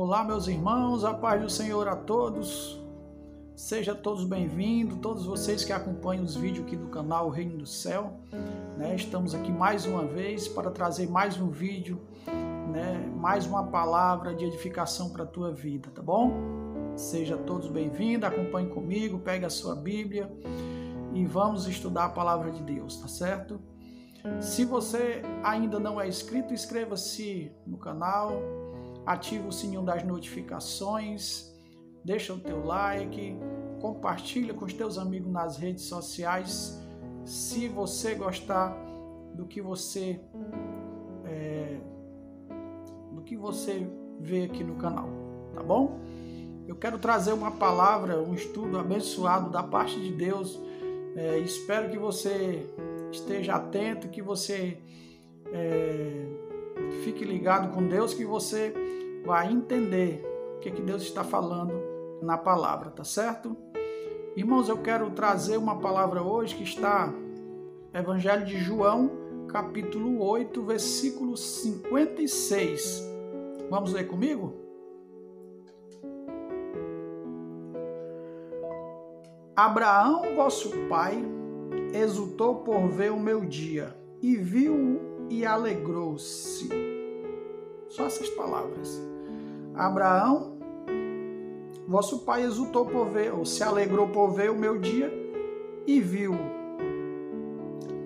Olá, meus irmãos, a paz do Senhor a todos. Sejam todos bem-vindos, todos vocês que acompanham os vídeos aqui do canal O Reino do Céu. Estamos aqui mais uma vez para trazer mais um vídeo, mais uma palavra de edificação para a tua vida, tá bom? Sejam todos bem-vindos, acompanhe comigo, pegue a sua Bíblia e vamos estudar a palavra de Deus, tá certo? Se você ainda não é inscrito, inscreva-se no canal, ative o sininho das notificações, deixa o teu like, compartilha com os teus amigos nas redes sociais, se você gostar do que você vê aqui no canal, tá bom? Eu quero trazer uma palavra, um estudo abençoado da parte de Deus. Espero que você esteja atento, que você fique ligado com Deus, que você vai entender o que Deus está falando na palavra, tá certo? Irmãos, eu quero trazer uma palavra hoje que está no Evangelho de João, capítulo 8, versículo 56. Vamos ler comigo? Abraão, vosso pai, exultou por ver o meu dia, e viu-o e alegrou-se. Só essas palavras. Abraão, vosso pai, exultou por ver, ou se alegrou por ver o meu dia, e viu-o.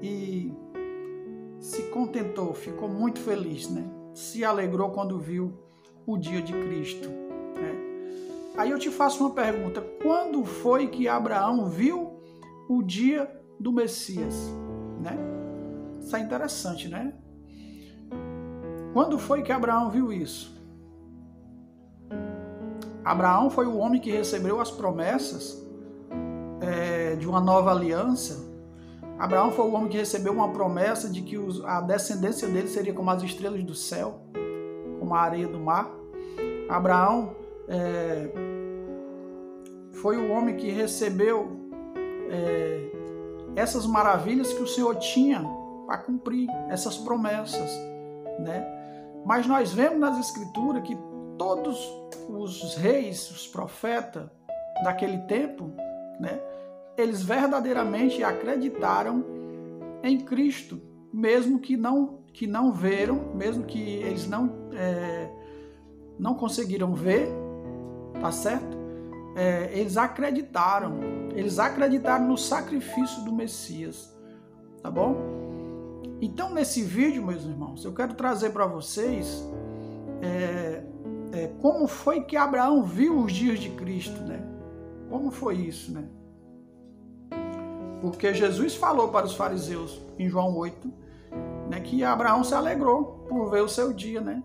E se contentou, ficou muito feliz, Se alegrou quando viu o dia de Cristo. Aí eu te faço uma pergunta: quando foi que Abraão viu o dia do Messias? Isso é interessante, Quando foi que Abraão viu isso? Abraão foi o homem que recebeu as promessas de uma nova aliança. Abraão foi o homem que recebeu uma promessa de que a descendência dele seria como as estrelas do céu, como a areia do mar. Abraão foi o homem que recebeu essas maravilhas que o Senhor tinha para cumprir essas promessas, Mas nós vemos nas Escrituras que todos os reis, os profetas daquele tempo, eles verdadeiramente acreditaram em Cristo, mesmo que não viram, mesmo que eles não conseguiram ver, tá certo? Eles acreditaram no sacrifício do Messias, tá bom? Então, nesse vídeo, meus irmãos, eu quero trazer para vocês como foi que Abraão viu os dias de Cristo, Como foi isso, Porque Jesus falou para os fariseus, em João 8, que Abraão se alegrou por ver o seu dia,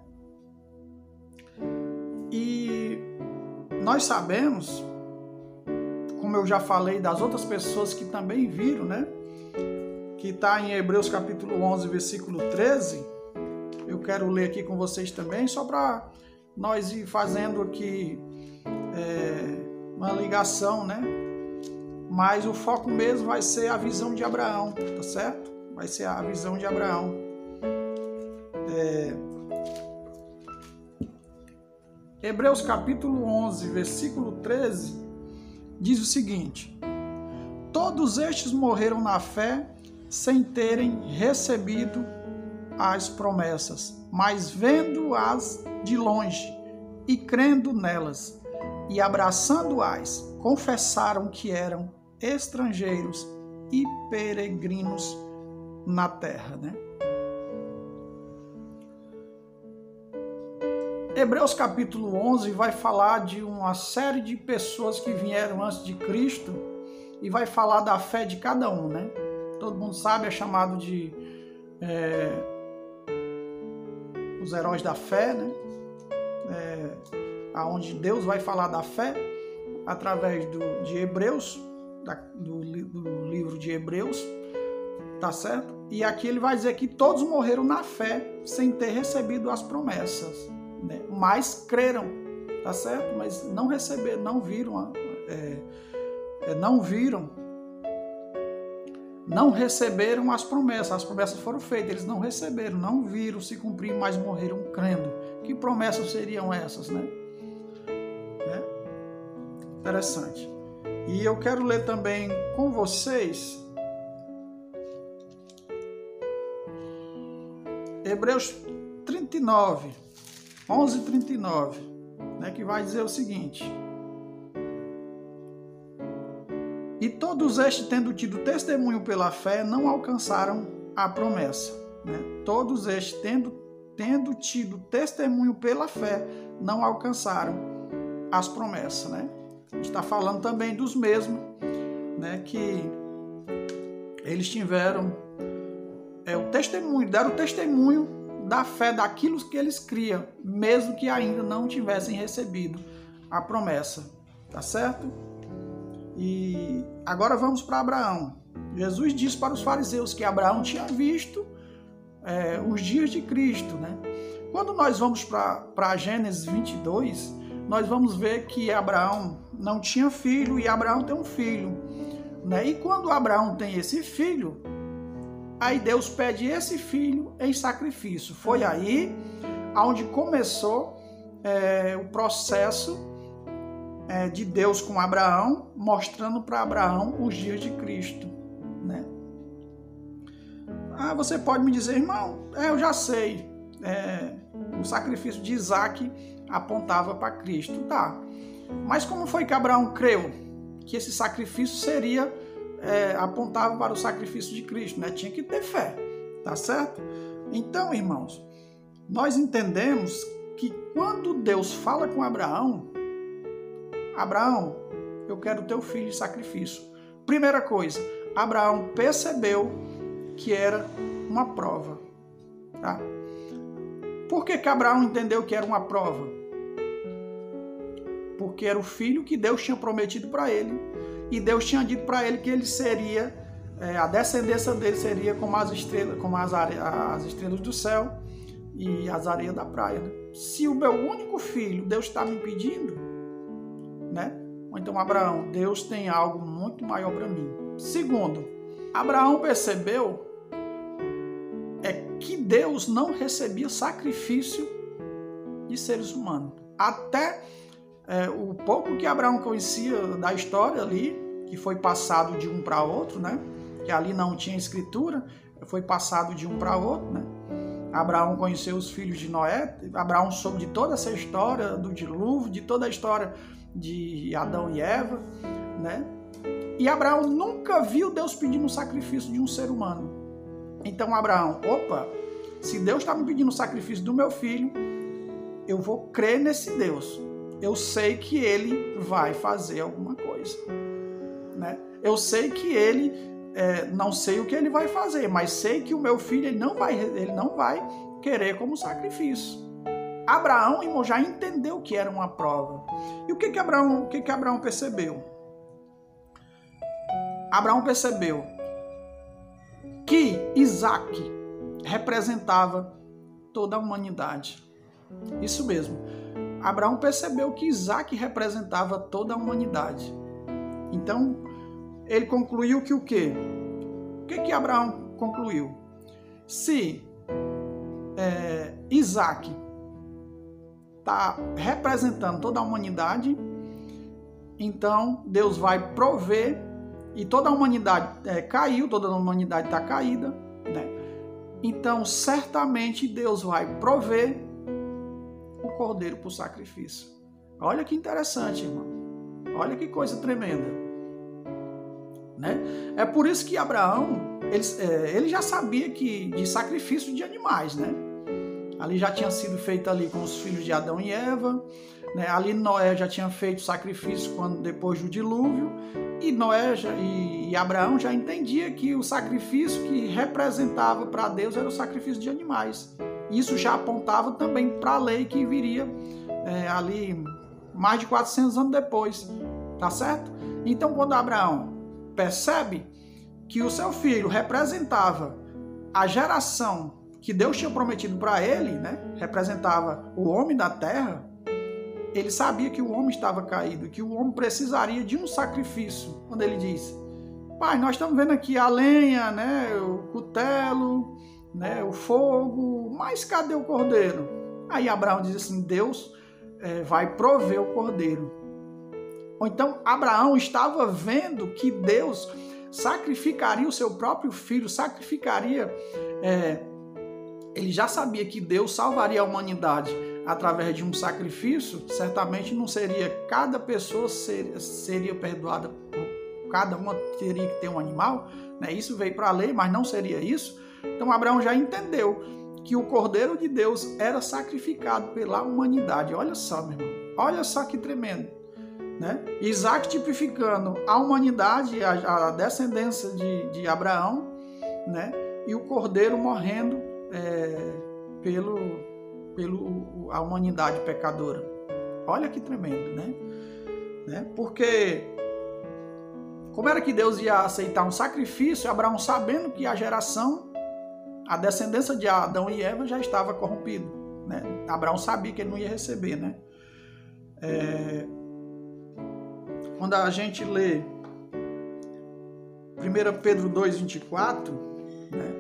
E nós sabemos, como eu já falei das outras pessoas que também viram, que está em Hebreus capítulo 11, versículo 13, eu quero ler aqui com vocês também, só para nós ir fazendo aqui uma ligação, Mas o foco mesmo vai ser a visão de Abraão, tá certo? Vai ser a visão de Abraão. Hebreus capítulo 11, versículo 13, diz o seguinte: todos estes morreram na fé, sem terem recebido as promessas, mas vendo-as de longe e crendo nelas, e abraçando-as, confessaram que eram estrangeiros e peregrinos na terra, Hebreus capítulo 11 vai falar de uma série de pessoas que vieram antes de Cristo e vai falar da fé de cada um, Todo mundo sabe, é chamado de os heróis da fé, aonde Deus vai falar da fé através de Hebreus, do livro de Hebreus, tá certo? E aqui ele vai dizer que todos morreram na fé sem ter recebido as promessas, mas creram, tá certo? Mas não receberam, não receberam as promessas foram feitas, eles não receberam, não viram se cumprir, mas morreram crendo. Que promessas seriam essas, interessante. E eu quero ler também com vocês Hebreus 39, 11:39, né, que vai dizer o seguinte: e todos estes, tendo tido testemunho pela fé, não alcançaram a promessa. Né? Todos estes, tendo tido testemunho pela fé, não alcançaram as promessas. Né? A gente está falando também dos mesmos, né, que eles tiveram o testemunho, deram o testemunho da fé daquilo que eles criam, mesmo que ainda não tivessem recebido a promessa. Tá certo? E agora vamos para Abraão. Jesus disse para os fariseus que Abraão tinha visto os dias de Cristo. Né? Quando nós vamos para Gênesis 22, nós vamos ver que Abraão não tinha filho e Abraão tem um filho. Né? E quando Abraão tem esse filho, aí Deus pede esse filho em sacrifício. Foi aí onde começou o processo de Deus com Abraão, mostrando para Abraão os dias de Cristo. Né? Você pode me dizer, irmão, eu já sei, o sacrifício de Isaac apontava para Cristo. Tá. Mas como foi que Abraão creu que esse sacrifício seria apontava para o sacrifício de Cristo, né? Tinha que ter fé, tá certo? Então, irmãos, nós entendemos que quando Deus fala com Abraão, eu quero teu filho em sacrifício. Primeira coisa, Abraão percebeu que era uma prova, tá? Por que Abraão entendeu que era uma prova? Porque era o filho que Deus tinha prometido para ele. E Deus tinha dito para ele que ele seria, a descendência dele seria como as estrelas, as estrelas do céu e as areias da praia. Né? Se o meu único filho, Deus está me pedindo, né? Então, Abraão, Deus tem algo muito maior para mim. Segundo, Abraão percebeu que Deus não recebia sacrifício de seres humanos. Até o pouco que Abraão conhecia da história ali, que foi passado de um para outro, né? Que ali não tinha escritura, foi passado de um para outro, né? Abraão conheceu os filhos de Noé, Abraão soube de toda essa história do dilúvio, de toda a história de Adão e Eva, né? E Abraão nunca viu Deus pedindo um sacrifício de um ser humano. Então Abraão, se Deus está me pedindo o sacrifício do meu filho, eu vou crer nesse Deus. Eu sei que ele vai fazer alguma coisa, né? Eu sei que ele, não sei o que ele vai fazer, mas sei que o meu filho ele não vai querer como sacrifício. Abraão, irmão, já entendeu que era uma prova. E o que Abraão percebeu? Abraão percebeu que Isaac representava toda a humanidade. Isso mesmo. Abraão percebeu que Isaac representava toda a humanidade. Então, ele concluiu que o quê? O que Abraão concluiu? Se Isaac está representando toda a humanidade, então Deus vai prover, e toda a humanidade caiu, toda a humanidade está caída, né? Então, certamente Deus vai prover o cordeiro para o sacrifício. Olha que interessante, irmão. Olha que coisa tremenda, né? É por isso que Abraão, ele já sabia de sacrifício de animais, né? Ali já tinha sido feito ali com os filhos de Adão e Eva, né? Ali Noé já tinha feito sacrifício depois do dilúvio, e Noé e Abraão já entendia que o sacrifício que representava para Deus era o sacrifício de animais. Isso já apontava também para a lei que viria ali mais de 400 anos depois, tá certo? Então, quando Abraão percebe que o seu filho representava a geração que Deus tinha prometido para ele, né? Representava o homem da terra, ele sabia que o homem estava caído, que o homem precisaria de um sacrifício. Quando ele diz: pai, nós estamos vendo aqui a lenha, né? O cutelo, né? O fogo, mas cadê o cordeiro? Aí Abraão diz assim: Deus vai prover o cordeiro. Ou então Abraão estava vendo que Deus sacrificaria o seu próprio filho, ele já sabia que Deus salvaria a humanidade através de um sacrifício. Certamente não seria, cada pessoa seria perdoada, cada uma teria que ter um animal, né? Isso veio para a lei, mas não seria isso. Então Abraão já entendeu que o Cordeiro de Deus era sacrificado pela humanidade. Olha só, meu irmão, olha só que tremendo, né? Isaac tipificando a humanidade, a descendência de Abraão, né? E o Cordeiro morrendo a humanidade pecadora. Olha que tremendo, né? Porque como era que Deus ia aceitar um sacrifício? Abraão, sabendo que a descendência de Adão e Eva já estava corrompido, né? Abraão sabia que ele não ia receber, né? Quando a gente lê 1 Pedro 2,24, né?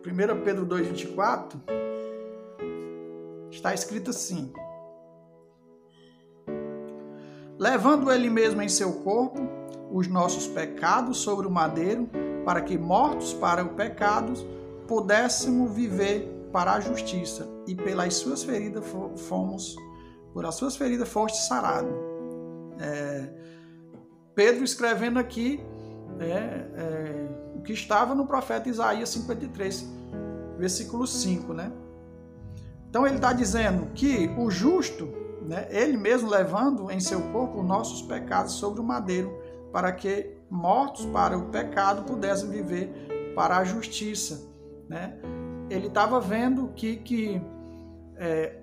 1 Pedro 2,24, está escrito assim: levando ele mesmo em seu corpo os nossos pecados sobre o madeiro, para que, mortos para o pecado, pudéssemos viver para a justiça, e pelas suas feridas foste sarado. Pedro escrevendo aqui o que estava no profeta Isaías 53, versículo 5, né? Então ele está dizendo que o justo, né, ele mesmo levando em seu corpo os nossos pecados sobre o madeiro, para que, mortos para o pecado, pudessem viver para a justiça, né? Ele estava vendo que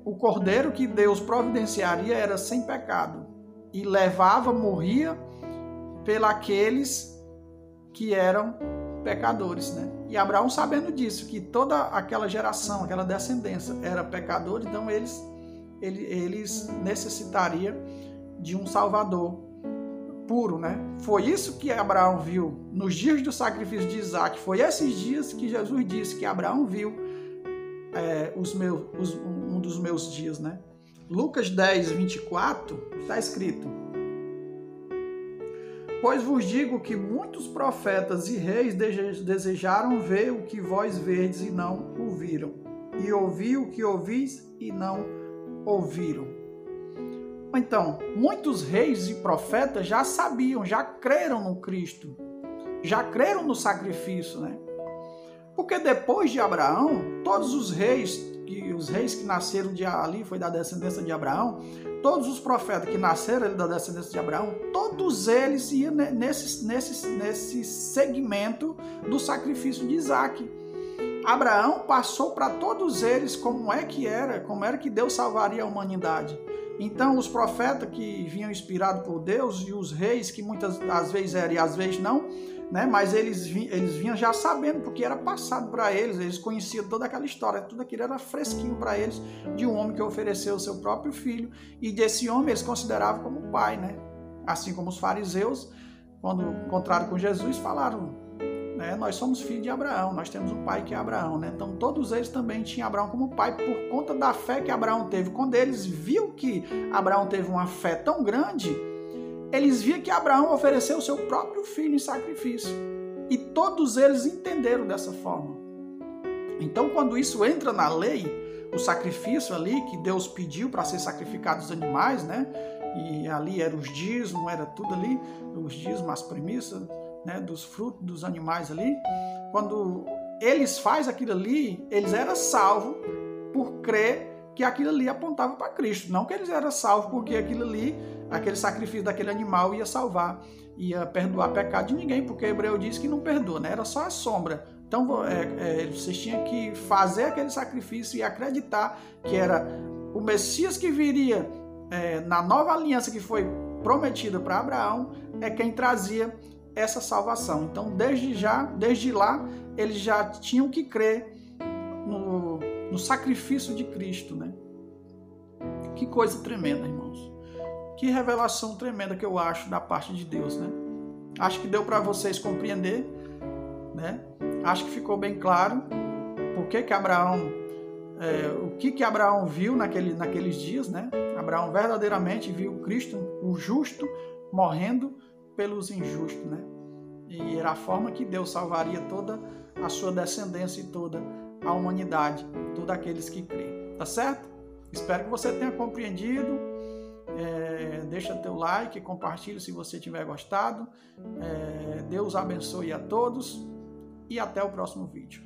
o cordeiro que Deus providenciaria era sem pecado e morria pelos que eram pecadores, né? E Abraão, sabendo disso, que toda aquela geração, aquela descendência era pecadora, então eles necessitariam de um Salvador puro, né? Foi isso que Abraão viu nos dias do sacrifício de Isaac. Foi esses dias que Jesus disse que Abraão viu um dos meus dias, né? Lucas 10, 24, está escrito: pois vos digo que muitos profetas e reis desejaram ver o que vós vedes e não o viram, e ouvir o que ouvis e não ouviram. Então, muitos reis e profetas já sabiam, já creram no Cristo, já creram no sacrifício, né? Porque depois de Abraão, todos os reis que nasceram ali, foi da descendência de Abraão, todos os profetas que nasceram da descendência de Abraão, todos eles iam nesse segmento do sacrifício de Isaac. Abraão passou para todos eles como era que Deus salvaria a humanidade. Então, os profetas que vinham inspirados por Deus e os reis, que muitas às vezes eram e às vezes não, né? Mas eles vinham já sabendo, porque era passado para eles conheciam toda aquela história, tudo aquilo era fresquinho para eles, de um homem que ofereceu o seu próprio filho, e desse homem eles consideravam como pai, né? Assim como os fariseus, quando encontraram com Jesus, falaram, né? Nós somos filhos de Abraão, nós temos um pai que é Abraão, né? Então todos eles também tinham Abraão como pai, por conta da fé que Abraão teve. Quando eles viram que Abraão teve uma fé tão grande, eles viam que Abraão ofereceu o seu próprio filho em sacrifício. E todos eles entenderam dessa forma. Então, quando isso entra na lei, o sacrifício ali que Deus pediu para ser sacrificados os animais, né? E ali eram os dízimos, era tudo ali, os dízimos, as premissas, né? Dos frutos dos animais ali. Quando eles fazem aquilo ali, eles eram salvos por crer que aquilo ali apontava para Cristo. Não que eles eram salvos porque aquele sacrifício daquele animal ia salvar, ia perdoar pecado de ninguém, porque Hebreu diz que não perdoa, né? Era só a sombra. Então vocês tinham que fazer aquele sacrifício e acreditar que era o Messias que viria na nova aliança que foi prometida para Abraão, é quem trazia essa salvação. Então desde lá, eles já tinham que crer no sacrifício de Cristo, né? Que coisa tremenda, irmãos. Que revelação tremenda que eu acho da parte de Deus, né? Acho que deu para vocês compreender, né? Acho que ficou bem claro o que Abraão viu naqueles dias, né? Abraão verdadeiramente viu Cristo, o justo, morrendo pelos injustos, né? E era a forma que Deus salvaria toda a sua descendência e toda a humanidade, todos aqueles que creem. Tá certo? Espero que você tenha compreendido. Deixa teu like, compartilha se você tiver gostado. Deus abençoe a todos e até o próximo vídeo.